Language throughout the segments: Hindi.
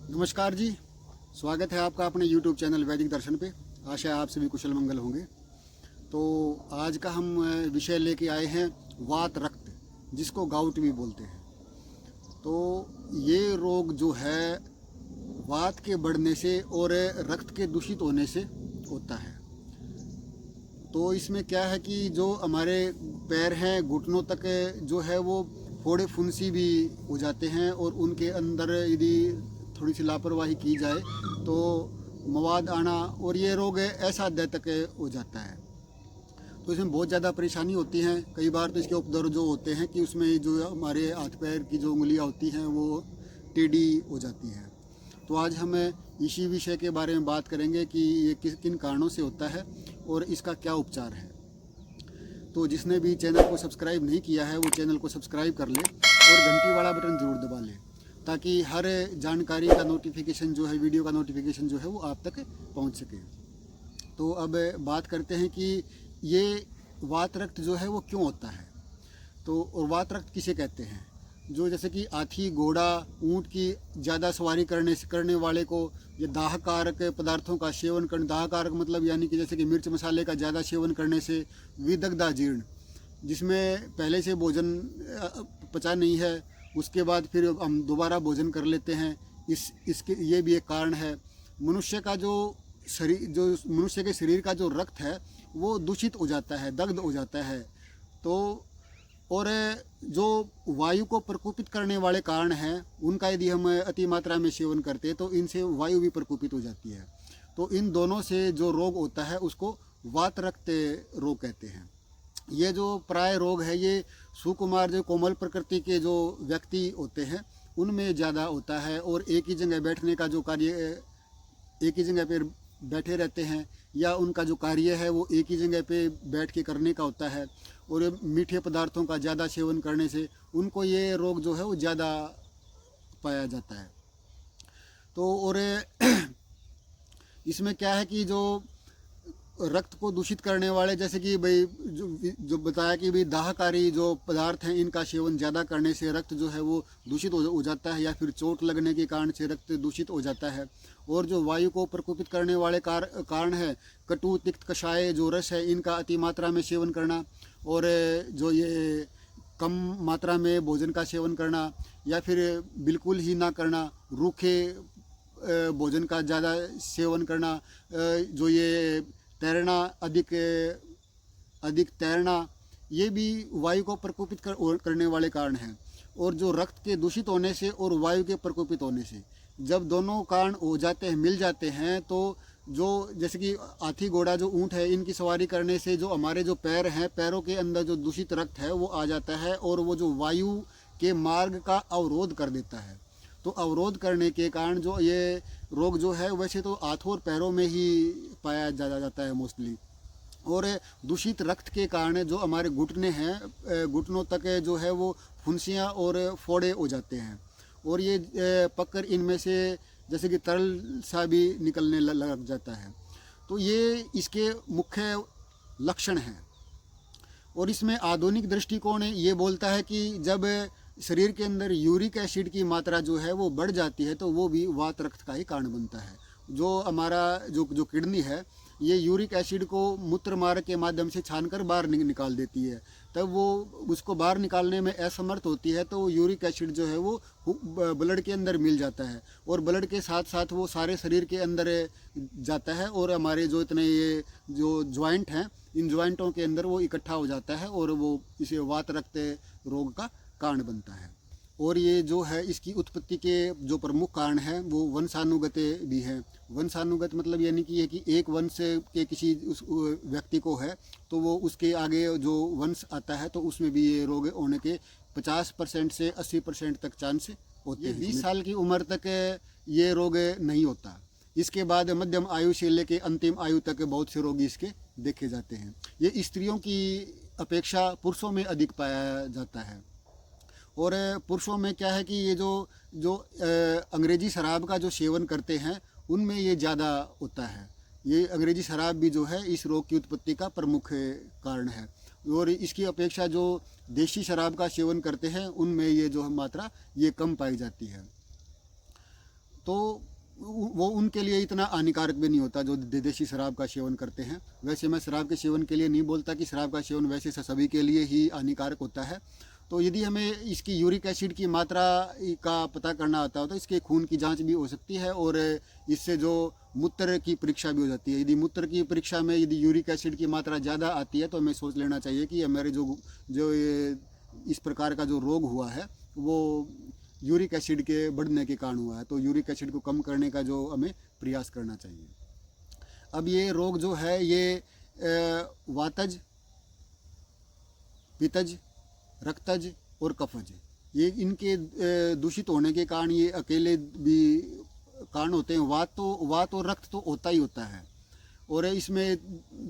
नमस्कार जी, स्वागत है आपका अपने YouTube चैनल वैदिक दर्शन पे। आशा है आप सभी कुशल मंगल होंगे। तो आज का हम विषय लेके आए हैं वात रक्त, जिसको गाउट भी बोलते हैं। तो ये रोग जो है वात के बढ़ने से और रक्त के दूषित होने से होता है। तो इसमें क्या है कि जो हमारे पैर हैं घुटनों तक जो है वो फोड़े फुंसी भी हो जाते हैं, और उनके अंदर यदि थोड़ी सी लापरवाही की जाए तो मवाद आना और ये रोग ऐसा हद तक हो जाता है। तो इसमें बहुत ज़्यादा परेशानी होती है। कई बार तो इसके उपद्रव जो होते हैं कि उसमें जो हमारे हाथ पैर की जो उंगलियां होती हैं वो टेढ़ी हो जाती हैं। तो आज हम इसी विषय के बारे में बात करेंगे कि ये किन कारणों से होता है और इसका क्या उपचार है। तो जिसने भी चैनल को सब्सक्राइब नहीं किया है वो चैनल को सब्सक्राइब कर ले और घंटी वाला बटन ज़रूर दबा ले, ताकि हर जानकारी का नोटिफिकेशन जो है, वीडियो का नोटिफिकेशन जो है वो आप तक पहुंच सके। तो अब बात करते हैं कि ये वात रक्त जो है वो क्यों होता है। तो और वात रक्त किसे कहते हैं? जो जैसे कि हाथी, घोड़ा, ऊंट की ज़्यादा सवारी करने वाले को ये दाहकारक पदार्थों का सेवन करने, दाहकारक मतलब यानी कि जैसे कि मिर्च मसाले का ज़्यादा सेवन करने से विदग्धा जीर्ण, जिसमें पहले से भोजन पचा नहीं है, उसके बाद फिर हम दोबारा भोजन कर लेते हैं, इसके ये भी एक कारण है। मनुष्य का जो मनुष्य के शरीर का जो रक्त है वो दूषित हो जाता है, दग्ध हो जाता है। तो और जो वायु को प्रकोपित करने वाले कारण हैं उनका यदि हम अति मात्रा में सेवन करते हैं तो इनसे वायु भी प्रकोपित हो जाती है। तो इन दोनों से जो रोग होता है उसको वात रक्त रोग कहते हैं। ये जो प्राय रोग है ये सुकुमार, जो कोमल प्रकृति के जो व्यक्ति होते हैं उनमें ज़्यादा होता है, और एक ही जगह बैठने का जो कार्य, एक ही जगह पर बैठे रहते हैं, या उनका जो कार्य है वो एक ही जगह पे बैठ के करने का होता है, और मीठे पदार्थों का ज़्यादा सेवन करने से उनको ये रोग जो है वो ज़्यादा पाया जाता है। तो और इसमें क्या है कि जो रक्त को दूषित करने वाले, जैसे कि भाई जो बताया कि भाई दाहकारी जो पदार्थ हैं इनका सेवन ज़्यादा करने से रक्त जो है वो दूषित हो जाता है, या फिर चोट लगने के कारण से रक्त दूषित हो जाता है। और जो वायु को प्रकोपित करने वाले कारण है कटु, तिक्त, कषाय जो रस है इनका अति मात्रा में सेवन करना, और जो ये कम मात्रा में भोजन का सेवन करना, या फिर बिल्कुल ही ना करना, रूखे भोजन का ज़्यादा सेवन करना, जो ये तैरना, अधिक तैरना, ये भी वायु को प्रकोपित करने वाले कारण हैं। और जो रक्त के दूषित होने से और वायु के प्रकोपित होने से जब दोनों कारण हो जाते हैं, मिल जाते हैं, तो जो जैसे कि हाथी, घोड़ा, जो ऊंट है इनकी सवारी करने से जो हमारे जो पैर हैं, पैरों के अंदर जो दूषित रक्त है वो आ जाता है, और वो जो वायु के मार्ग का अवरोध कर देता है। तो अवरोध करने के कारण जो ये रोग जो है, वैसे तो हाथों और पैरों में ही पाया जाता है मोस्टली, और दूषित रक्त के कारण जो हमारे घुटने हैं, घुटनों तक जो है वो फुंसियाँ और फोड़े हो जाते हैं, और ये पककर इनमें से जैसे कि तरल सा भी निकलने लग जाता है। तो ये इसके मुख्य लक्षण हैं। और इसमें आधुनिक दृष्टिकोण ये बोलता है कि जब शरीर के अंदर यूरिक एसिड की मात्रा जो है वो बढ़ जाती है तो वो भी वात रक्त का ही कारण बनता है। जो हमारा जो किडनी है ये यूरिक एसिड को मूत्र मार्ग के माध्यम से छानकर बाहर निकाल देती है, तब वो उसको बाहर निकालने में असमर्थ होती है, तो यूरिक एसिड जो है वो ब्लड के अंदर मिल जाता है, और ब्लड के साथ साथ वो सारे शरीर के अंदर जाता है, और हमारे जो इतने ये जो ज्वाइंट हैं इन ज्वाइंटों के अंदर वो इकट्ठा हो जाता है, और वो इसे वात रक्त रोग का कारण बनता है। और ये जो है इसकी उत्पत्ति के जो प्रमुख कारण है वो वंशानुगत भी है। वंशानुगत मतलब यानी कि ये कि एक वंश के किसी उस व्यक्ति को है तो वो उसके आगे जो वंश आता है तो उसमें भी ये रोग होने के 50% से 80% तक चांस होते हैं। 20 साल की उम्र तक ये रोग नहीं होता। इसके बाद मध्यम आयु से लेके अंतिम आयु तक बहुत से रोगी इसके देखे जाते हैं। ये स्त्रियों की अपेक्षा पुरुषों में अधिक पाया जाता है। और पुरुषों में क्या है कि ये जो अंग्रेजी शराब का जो सेवन करते हैं उनमें ये ज़्यादा होता है। ये अंग्रेजी शराब भी जो है इस रोग की उत्पत्ति का प्रमुख कारण है, और इसकी अपेक्षा जो देशी शराब का सेवन करते हैं उनमें ये जो मात्रा ये कम पाई जाती है। तो वो उनके लिए इतना हानिकारक भी नहीं होता जो देसी शराब का सेवन करते हैं। वैसे मैं शराब के सेवन के लिए नहीं बोलता कि शराब का सेवन वैसे सभी के लिए ही हानिकारक होता है। तो यदि हमें इसकी यूरिक एसिड की मात्रा का पता करना आता हो तो इसके खून की जांच भी हो सकती है और इससे जो मूत्र की परीक्षा भी हो जाती है। यदि मूत्र की परीक्षा में यदि यूरिक एसिड की मात्रा ज़्यादा आती है तो हमें सोच लेना चाहिए कि हमारे जो ये इस प्रकार का जो रोग हुआ है वो यूरिक एसिड के बढ़ने के कारण हुआ है। तो यूरिक एसिड को कम करने का जो हमें प्रयास करना चाहिए। अब ये रोग जो है ये वातज, पित्तज, रक्तज और कफज, ये इनके दूषित होने के कारण ये अकेले भी कारण होते हैं। वात और रक्त तो होता ही होता है और इसमें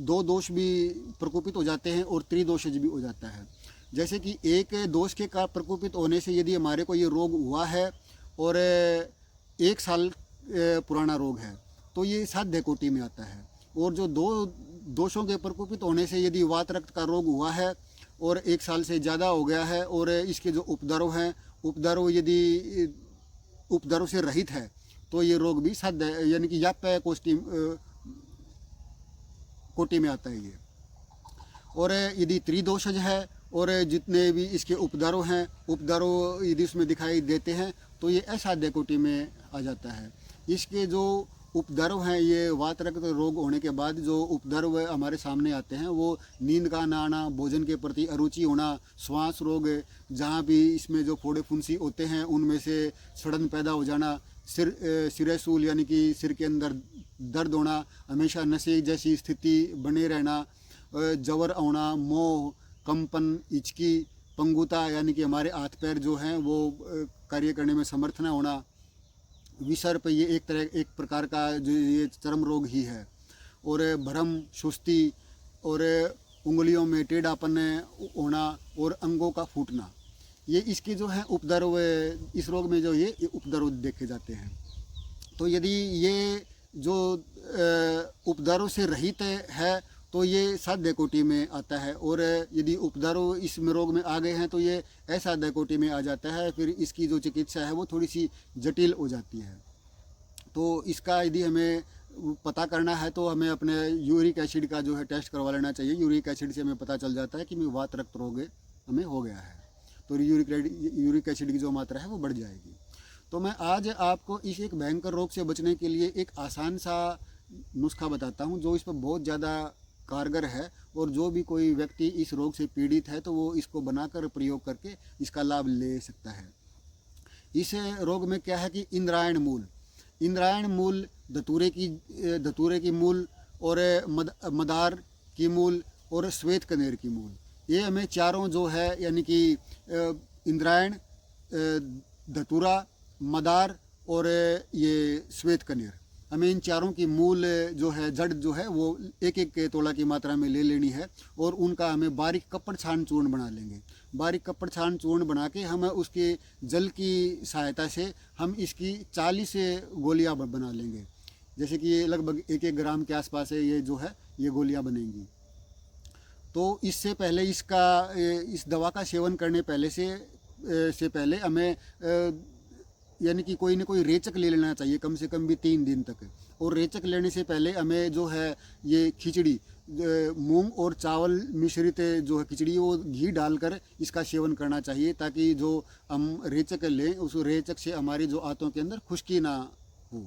दो दोष भी प्रकोपित हो जाते हैं और त्रिदोषज भी हो जाता है। जैसे कि एक दोष के कारण प्रकोपित होने से यदि हमारे को ये रोग हुआ है और 1 साल पुराना रोग है तो ये साध्य कोटि में आता है। और जो दो दोषों के प्रकोपित होने से यदि वात रक्त का रोग हुआ है और 1 साल से ज़्यादा हो गया है और इसके जो उपद्रव हैं, उपद्रव यदि उपद्रव से रहित है तो ये रोग भी साध्य यानी कि याप्य कोटि में आता है ये। और यदि त्रिदोषज है और जितने भी इसके उपद्रव हैं, उपद्रव यदि उसमें दिखाई देते हैं तो ये असाध्य कोटि में आ जाता है। इसके जो उपद्रव हैं, ये वात रक्त रोग होने के बाद जो उपद्रव हमारे सामने आते हैं वो नींद का ना आना, भोजन के प्रति अरुचि होना, श्वास रोग, जहाँ भी इसमें जो फोड़े फुंसी होते हैं उनमें से सड़न पैदा हो जाना, सिरसूल यानी कि सिर के अंदर दर्द होना, हमेशा नशे जैसी स्थिति बने रहना, जवर आना, मोह, कंपन, हिचकी, पंगुता यानी कि हमारे हाथ पैर जो हैं वो कार्य करने में समर्थ न होना, विसर्प ये एक प्रकार का जो ये चर्म रोग ही है, और भ्रम, सुस्ती और उंगलियों में टेढ़ापन होना और अंगों का फूटना, ये इसके जो है उपद्रव, इस रोग में जो ये उपद्रव देखे जाते हैं। तो यदि ये जो उपद्रव से रहित है तो ये साध्य कोटि में आता है, और यदि उपद्रव इस रोग में आ गए हैं तो ये असाध्य कोटि में आ जाता है। फिर इसकी जो चिकित्सा है वो थोड़ी सी जटिल हो जाती है। तो इसका यदि हमें पता करना है तो हमें अपने यूरिक एसिड का जो है टेस्ट करवा लेना चाहिए। यूरिक एसिड से हमें पता चल जाता है कि वात रक्त रोग हमें हो गया है, तो यूरिक एसिड की जो मात्रा है वो बढ़ जाएगी। तो मैं आज आपको इस एक भयंकर रोग से बचने के लिए एक आसान सा नुस्खा बताता हूँ जो इस पर बहुत ज़्यादा कारगर है, और जो भी कोई व्यक्ति इस रोग से पीड़ित है तो वो इसको बनाकर प्रयोग करके इसका लाभ ले सकता है। इस रोग में क्या है कि इंद्रायण मूल, धतूरे की मूल और मदार की मूल और श्वेत कनेर की मूल, ये हमें चारों जो है यानी कि इंद्रायण, धतूरा, मदार और ये श्वेत कनेर, हमें इन चारों की मूल जो है जड़ जो है वो एक तोला की मात्रा में ले लेनी है, और उनका हमें बारीक कपड़ छान चूर्ण बना लेंगे। बारीक कपड़ छान चूर्ण बना के हम उसके जल की सहायता से हम इसकी 40 गोलियां बना लेंगे। जैसे कि ये लगभग 1-1 ग्राम के आसपास है ये जो है ये गोलियां बनेंगी। तो इससे पहले इस दवा का सेवन करने पहले हमें यानी कि कोई ना कोई रेचक ले लेना चाहिए, कम से कम भी 3 दिन तक। और रेचक लेने से पहले हमें जो है ये खिचड़ी, मूंग और चावल मिश्रित जो है खिचड़ी, वो घी डालकर इसका सेवन करना चाहिए, ताकि जो हम रेचक लें उस रेचक से हमारी जो आंतों के अंदर खुश्की ना हो।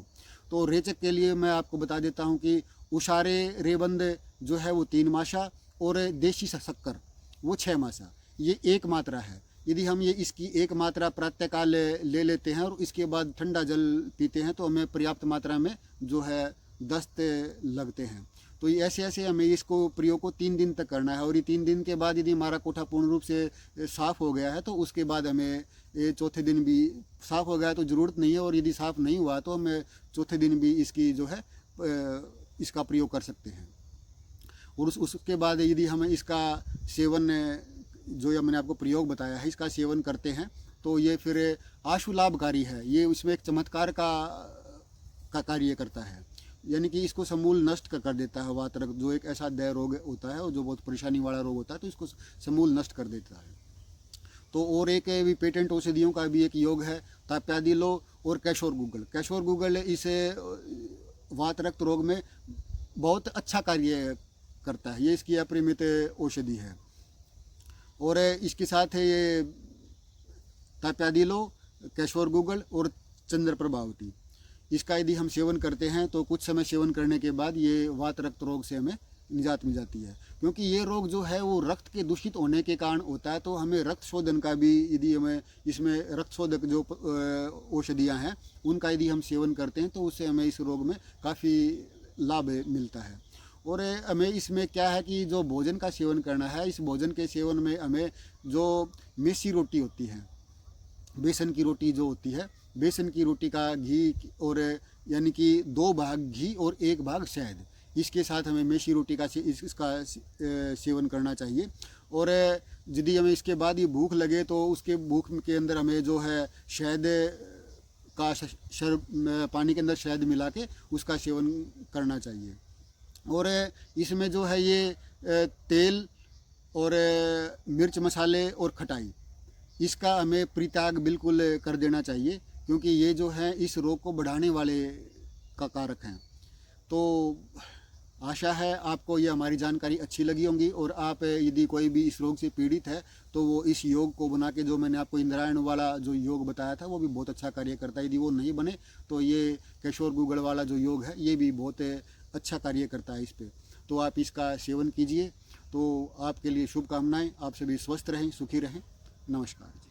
तो रेचक के लिए मैं आपको बता देता हूँ कि उशारे रेबंद जो है वो 3 मासा और देशी शक्कर वो 6 मासा, ये 1 मात्रा है। यदि हम ये इसकी 1 मात्रा प्रातःकाल ले लेते हैं और इसके बाद ठंडा जल पीते हैं तो हमें पर्याप्त मात्रा में जो है दस्त लगते हैं। तो ये ऐसे हमें इसको प्रयोग को 3 दिन तक करना है, और ये 3 दिन के बाद यदि हमारा कोठा पूर्ण रूप से साफ़ हो गया है तो उसके बाद हमें ये चौथे दिन भी साफ़ हो गया तो ज़रूरत नहीं है, और यदि साफ़ नहीं हुआ तो हमें चौथे दिन भी इसकी जो है इसका प्रयोग कर सकते हैं। और उसके बाद यदि हमें इसका सेवन जो ये मैंने आपको प्रयोग बताया है इसका सेवन करते हैं तो ये फिर आशु लाभकारी है। ये उसमें एक चमत्कार का कार्य करता है, यानी कि इसको समूल नष्ट कर देता है। वात रक्त जो एक ऐसा दय रोग होता है और जो बहुत परेशानी वाला रोग होता है तो इसको समूल नष्ट कर देता है। तो और एक भी पेटेंट औषधियों का भी एक योग है, ताप्यादिलो और कैशोर गूगल। कैशोर गूगल इस वात रक्त रोग में बहुत अच्छा कार्य करता है। ये इसकी अपरिमित औषधि है। और इसके साथ है ये ताप्यादिलो, कैशोर गूगल और चंद्र प्रभावती। इसका यदि हम सेवन करते हैं तो कुछ समय सेवन करने के बाद ये वात रक्त रोग से हमें निजात मिल जाती है। क्योंकि ये रोग जो है वो रक्त के दूषित होने के कारण होता है, तो हमें रक्त शोधन का भी, यदि हमें इसमें रक्त शोधक जो औषधियाँ हैं उनका यदि हम सेवन करते हैं तो उससे हमें इस रोग में काफ़ी लाभ मिलता है। और हमें इसमें क्या है कि जो भोजन का सेवन करना है, इस भोजन के सेवन में हमें जो मेसी रोटी होती है, बेसन की रोटी जो होती है, बेसन की रोटी का घी और यानी कि 2 भाग घी और 1 भाग शहद, इसके साथ हमें मेसी रोटी का इसका सेवन करना चाहिए। और यदि हमें इसके बाद ये भूख लगे तो उसके भूख के अंदर हमें जो है शहद का पानी के अंदर शहद मिला के उसका सेवन करना चाहिए। और इसमें जो है ये तेल और मिर्च मसाले और खटाई, इसका हमें परित्याग बिल्कुल कर देना चाहिए, क्योंकि ये जो है इस रोग को बढ़ाने वाले का कारक हैं। तो आशा है आपको ये हमारी जानकारी अच्छी लगी होंगी, और आप यदि कोई भी इस रोग से पीड़ित है तो वो इस योग को बना के, जो मैंने आपको इंद्रायण वाला जो योग बताया था वो भी बहुत अच्छा कार्य करता है। यदि वो नहीं बने तो ये कैशोर गूगल वाला जो योग है ये भी बहुत अच्छा कार्य करता है इस पर। तो आप इसका सेवन कीजिए। तो आपके लिए शुभकामनाएं। आप सभी स्वस्थ रहें, सुखी रहें। नमस्कार।